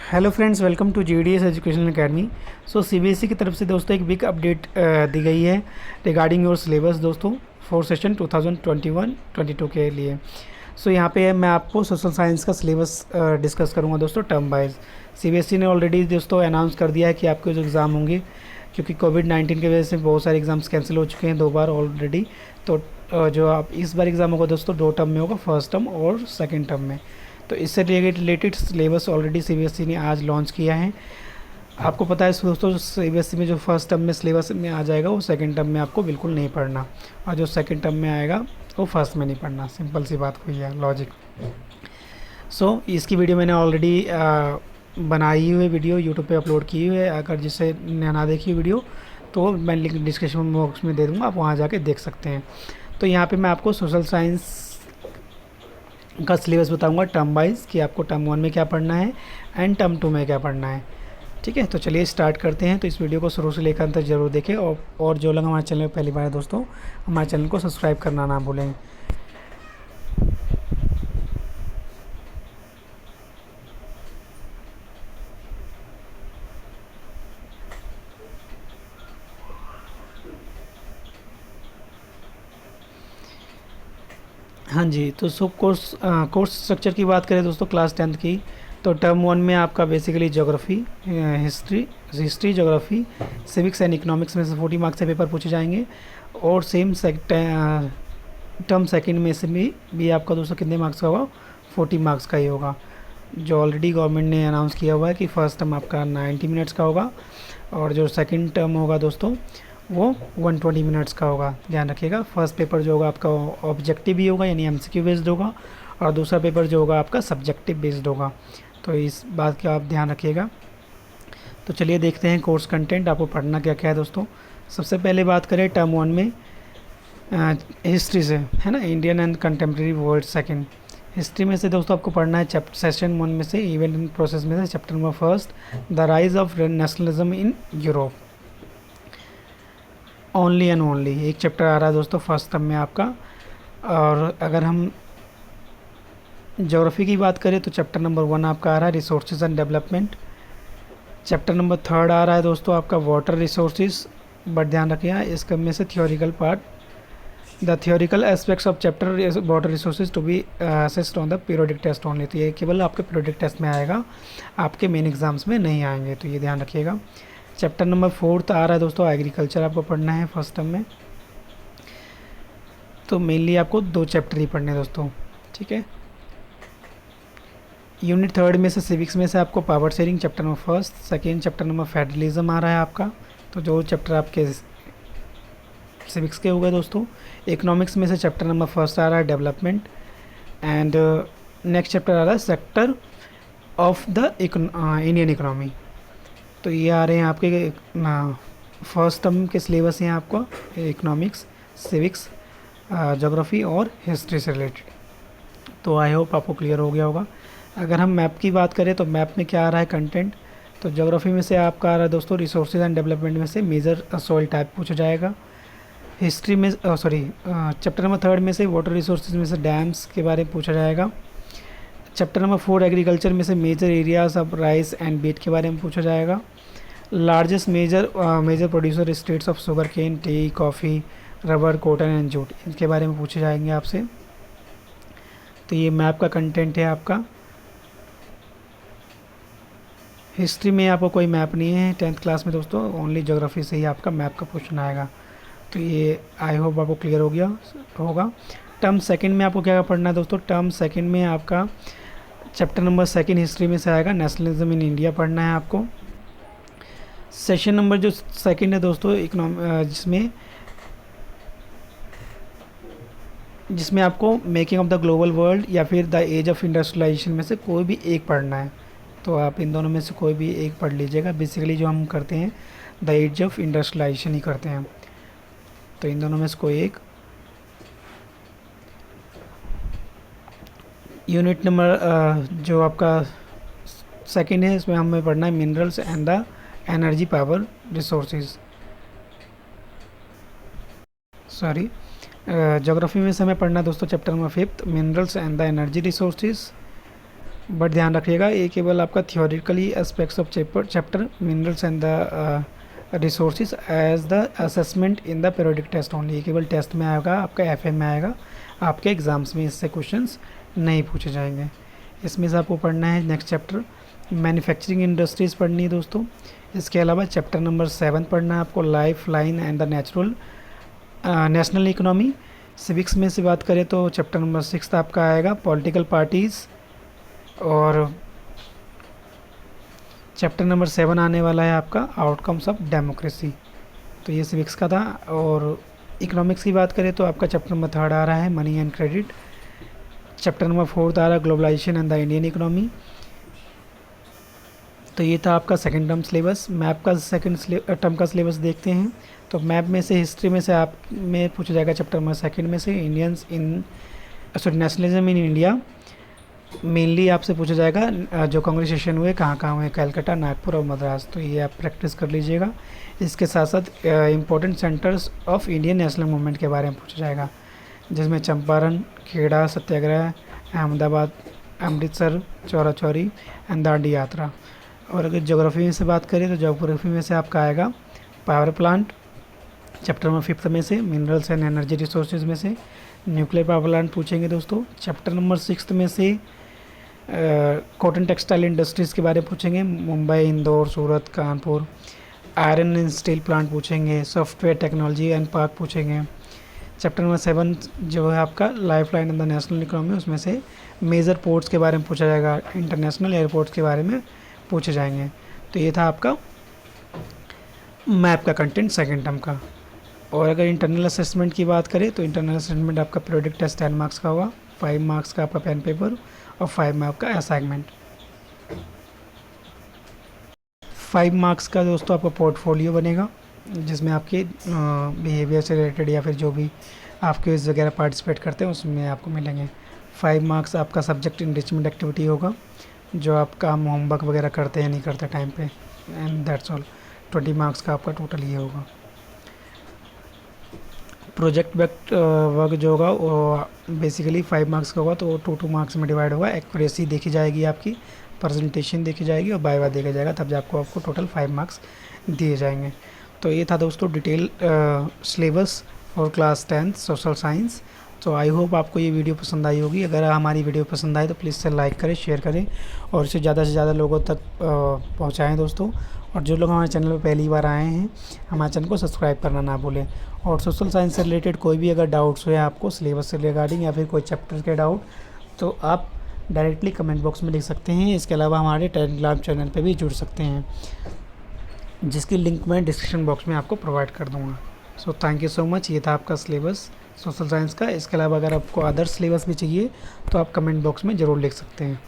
Hello friends, welcome to GDS education academy. So CBSE की तरफ से दोस्तों एक बिग अपडेट दी गई है रिगार्डिंग योर सिलेबस दोस्तों फॉर सेशन 2021-22 के लिए। सो यहाँ पे मैं आपको सोशल साइंस का सिलेबस डिस्कस करूँगा दोस्तों टर्म वाइज। सीबीएसई ने ऑलरेडी दोस्तों अनाउंस कर दिया है कि आपके जो एग्ज़ाम होंगे, क्योंकि कोविड-19 की वजह से बहुत सारे एग्ज़ाम्स कैंसिल हो चुके हैं 2 बार ऑलरेडी। तो जो आप इस बार एग्ज़ाम होगा दोस्तों 2 टर्म में होगा, फर्स्ट टर्म और सेकेंड टर्म में। तो इससे रिलेटेड सिलेबस ऑलरेडी सीबीएसई ने आज लॉन्च किया है। आपको पता है दोस्तों, सीबीएसई में जो फर्स्ट टर्म में सिलेबस में आ जाएगा वो सेकंड टर्म में आपको बिल्कुल नहीं पढ़ना, और जो सेकंड टर्म में आएगा वो फर्स्ट में नहीं पढ़ना। सिंपल सी बात हुई है, लॉजिक। इसकी वीडियो मैंने ऑलरेडी बनाई हुई वीडियो यूट्यूब पे अपलोड की हुई है। अगर जिससे ना देखी वीडियो तो मैं लिंक डिस्क्रिप्शन बॉक्स में दे दूँगा, आप वहाँ जाके देख सकते हैं। तो यहाँ पे मैं आपको सोशल साइंस का सिलेबस बताऊंगा टर्म वाइज कि आपको टर्म 1 में क्या पढ़ना है एंड टर्म 2 में क्या पढ़ना है। ठीक है, तो चलिए स्टार्ट करते हैं। तो इस वीडियो को शुरू से लेकर अंत तक जरूर देखें, और जो लोग हमारे चैनल में पहली बार है दोस्तों, हमारे चैनल को सब्सक्राइब करना ना भूलें। हाँ जी, तो कोर्स स्ट्रक्चर की बात करें दोस्तों क्लास 10th की, तो टर्म 1 में आपका basically geography, history geography, civics and economics में से 40 मार्क्स से पेपर पूछे जाएंगे। और सेम टर्म सेकंड में से भी आपका दोस्तों कितने मार्क्स का होगा, 40 मार्क्स का ही होगा। जो ऑलरेडी गवर्नमेंट ने अनाउंस किया हुआ है कि फर्स्ट टर्म आपका 90 मिनट्स का होगा, और जो सेकंड टर्म होगा दोस्तों वो 120 मिनट्स का होगा। ध्यान रखिएगा, फर्स्ट पेपर जो होगा आपका ऑब्जेक्टिव ही होगा, यानी एमसीक्यू बेस्ड होगा, और दूसरा पेपर जो होगा आपका सब्जेक्टिव बेस्ड होगा। तो इस बात का आप ध्यान रखिएगा। तो चलिए देखते हैं कोर्स कंटेंट आपको पढ़ना क्या क्या है दोस्तों। सबसे पहले बात करें टर्म 1 में हिस्ट्री से, है ना, Indian and contemporary world second. History में से दोस्तों आपको पढ़ना है सेशन 1 में से इवेंट इन प्रोसेस में से chapter number first, the rise of nationalism in Europe. Only and only एक चैप्टर आ रहा है दोस्तों फर्स्ट टर्म में आपका। और अगर हम ज्योग्राफी की बात करें तो चैप्टर नंबर 1 आपका आ रहा है resources and development. Chapter number 3 आ रहा है दोस्तों आपका वाटर रिसोर्सेज। बट ध्यान रखिएगा इसका में से theoretical part, the theoretical aspects of chapter water resources to be assessed on the periodic test only. तो ये केवल आपके पीरियोडिक टेस्ट में आएगा, आपके मेन एग्जाम्स में नहीं आएंगे, तो ये ध्यान रखिएगा। चैप्टर नंबर 4 आ रहा है दोस्तों एग्रीकल्चर, आपको पढ़ना है फर्स्ट टर्म में। तो मेनली आपको 2 चैप्टर ही पढ़ने हैं दोस्तों, ठीक है। यूनिट 3 में से सिविक्स में से आपको power sharing chapter number first, second chapter number federalism आ रहा है आपका। तो जो चैप्टर आपके सिविक्स के हो गए दोस्तों। इकोनॉमिक्स में से चैप्टर नंबर फर्स्ट आ रहा है डेवलपमेंट, एंड नेक्स्ट चैप्टर आ रहा है sector of the Indian economy. तो ये आ रहे हैं आपके फर्स्ट टर्म के सिलेबस हैं आपको, इकोनॉमिक्स, सिविक्स, ज्योग्राफी और हिस्ट्री से रिलेटेड। तो आई होप आपको क्लियर हो गया होगा। अगर हम मैप की बात करें तो मैप में क्या आ रहा है कंटेंट, तो ज्योग्राफी में से आपका आ रहा है दोस्तों रिसोर्सेज एंड डेवलपमेंट में से मेजर सॉइल टाइप पूछा जाएगा। हिस्ट्री में चैप्टर नंबर 3 में से वाटर रिसोर्सेज में से डैम्स के बारे में पूछा जाएगा। चैप्टर नंबर 4 एग्रीकल्चर में से major areas of rice and wheat के बारे में पूछा जाएगा। Largest major producer states of sugar cane, tea, coffee, rubber, cotton and jute, इनके बारे में पूछे जाएंगे आपसे। तो ये मैप का कंटेंट है आपका। हिस्ट्री में आपको कोई मैप नहीं है 10th क्लास में दोस्तों, ओनली ज्योग्राफी से ही आपका मैप का क्वेश्चन आएगा। तो ये आई होप आपको क्लियर हो गया होगा। टर्म सेकंड में आपको क्या पढ़ना है दोस्तों, टर्म सेकंड में आपका चैप्टर नंबर सेकंड हिस्ट्री में से आएगा नेशनलिज्म इन इंडिया पढ़ना है आपको। सेशन नंबर जो सेकंड है दोस्तों जिसमें आपको making of the global world या फिर द एज ऑफ इंडस्ट्रियलाइजेशन में से कोई भी एक पढ़ना है। तो आप इन दोनों में से कोई भी एक पढ़ लीजिएगा। बेसिकली जो हम करते हैं द एज ऑफ इंडस्ट्रियलाइजेशन ही करते हैं, तो इन दोनों में से कोई एक। यूनिट नंबर जो आपका सेकंड है इसमें हमें पढ़ना है minerals and the energy power resources. Sorry, geography में से हमें पढ़ना है दोस्तों chapter number 5 minerals and the energy resources. But ध्यान रखिएगा ये केवल आपका theoretically aspects of chapter minerals and the resources as the assessment in the periodic test only, ये केवल टेस्ट में आएगा, आपका एफए में आएगा, आपके एग्ज़ाम्स में इससे क्वेश्चंस नहीं पूछे जाएंगे। इसमें से आपको पढ़ना है नेक्स्ट चैप्टर मैन्युफैक्चरिंग इंडस्ट्रीज़ पढ़नी है दोस्तों। इसके अलावा चैप्टर नंबर 7 पढ़ना है आपको life line and the national economy. Civics में से बात करें तो चैप्टर नंबर 6 आपका आएगा पॉलिटिकल पार्टीज़, और चैप्टर नंबर 7 आने वाला है आपका आउटकम्स ऑफ डेमोक्रेसी। तो ये सिविक्स का था। और इकोनॉमिक्स की बात करें तो आपका चैप्टर नंबर 3 आ रहा है money and credit. Chapter number 4 आ रहा है globalisation and the Indian economy. तो ये था आपका सेकंड टर्म सिलेबस। मैप का सेकंड टर्म का सिलेबस देखते हैं। तो मैप में से हिस्ट्री में से आप में पूछा जाएगा चैप्टर नंबर 2 में से Indians in nationalism in India. Mainly आपसे पूछा जाएगा जो कांग्रेसेशन हुए कहाँ कहाँ हुए, कलकत्ता, नागपुर और मद्रास। तो ये आप प्रैक्टिस कर लीजिएगा। इसके साथ साथ important centres of Indian national movement के बारे में पूछा जाएगा, जिसमें चंपारण, खेड़ा सत्याग्रह, अहमदाबाद, अमृतसर, चौरा चौरी एंड दांडी यात्रा। और अगर ज्योग्राफी में से बात करें तो ज्योग्राफी में से आपका आएगा पावर प्लांट, चैप्टर नंबर 5 में से मिनरल्स एंड एनर्जी रिसोर्सेज में से न्यूक्लियर पावर प्लांट पूछेंगे दोस्तों। चैप्टर नंबर 6 में से कॉटन टेक्सटाइल इंडस्ट्रीज़ के बारे में पूछेंगे, Mumbai, Indore, Surat, Kanpur. Iron and steel plant पूछेंगे, सॉफ्टवेयर टेक्नोलॉजी एंड पार्क पूछेंगे। चैप्टर नंबर 7 जो है आपका life line in the national economy, उसमें से मेजर पोर्ट्स के बारे में पूछा जाएगा, इंटरनेशनल एयरपोर्ट्स के बारे में पूछे जाएंगे। तो ये था आपका मैप का कंटेंट सेकेंड टर्म का। और अगर इंटरनल असेसमेंट की बात करें तो इंटरनल असेसमेंट आपका पीरियोडिक टेस्ट 10 मार्क्स का होगा, 5 मार्क्स का आपका पेन पेपर और 5 मार्क्स का असाइनमेंट। 5 मार्क्स का दोस्तों आपका पोर्टफोलियो बनेगा, जिसमें आपके बिहेवियर से रिलेटेड या फिर जो भी आप क्विज़ वगैरह पार्टिसिपेट करते हैं उसमें आपको मिलेंगे। 5 मार्क्स आपका सब्जेक्ट इनरिचमेंट एक्टिविटी होगा, जो आप काम होमवर्क वगैरह करते हैं नहीं करते टाइम पे, एंड दैट्स ऑल। 20 मार्क्स का आपका टोटल ये होगा। प्रोजेक्ट वर्क जो होगा वो बेसिकली 5 मार्क्स का होगा, तो 2 मार्क्स में डिवाइड होगा। एक्यूरेसी देखी जाएगी, आपकी प्रेजेंटेशन देखी जाएगी और वाइवा देखा जाएगा, तब जाकर आपको टोटल 5 मार्क्स दिए जाएंगे। तो ये था दोस्तों detail syllabus for class 10 social science. तो आई होप आपको ये वीडियो पसंद आई होगी। अगर हमारी वीडियो पसंद आए तो प्लीज़ से लाइक करें, शेयर करें और इसे ज़्यादा से ज़्यादा लोगों तक पहुँचाएँ दोस्तों। और जो लोग हमारे चैनल पर पहली बार आए हैं, हमारे चैनल को सब्सक्राइब करना ना भूलें। और सोशल साइंस से रिलेटेड कोई भी अगर डाउट्स हो आपको सिलेबस से रिगार्डिंग या फिर कोई चैप्टर के डाउट, तो आप डायरेक्टली कमेंट बॉक्स में लिख सकते हैं। इसके अलावा हमारे टेलीग्राम चैनल पे भी जुड़ सकते हैं, जिसकी लिंक मैं डिस्क्रिप्शन बॉक्स में आपको प्रोवाइड कर दूँगा। So thank you so much. ये था आपका सिलेबस सोशल साइंस का। इसके अलावा अगर आपको अदर सिलेबस भी चाहिए तो आप कमेंट बॉक्स में ज़रूर लिख सकते हैं।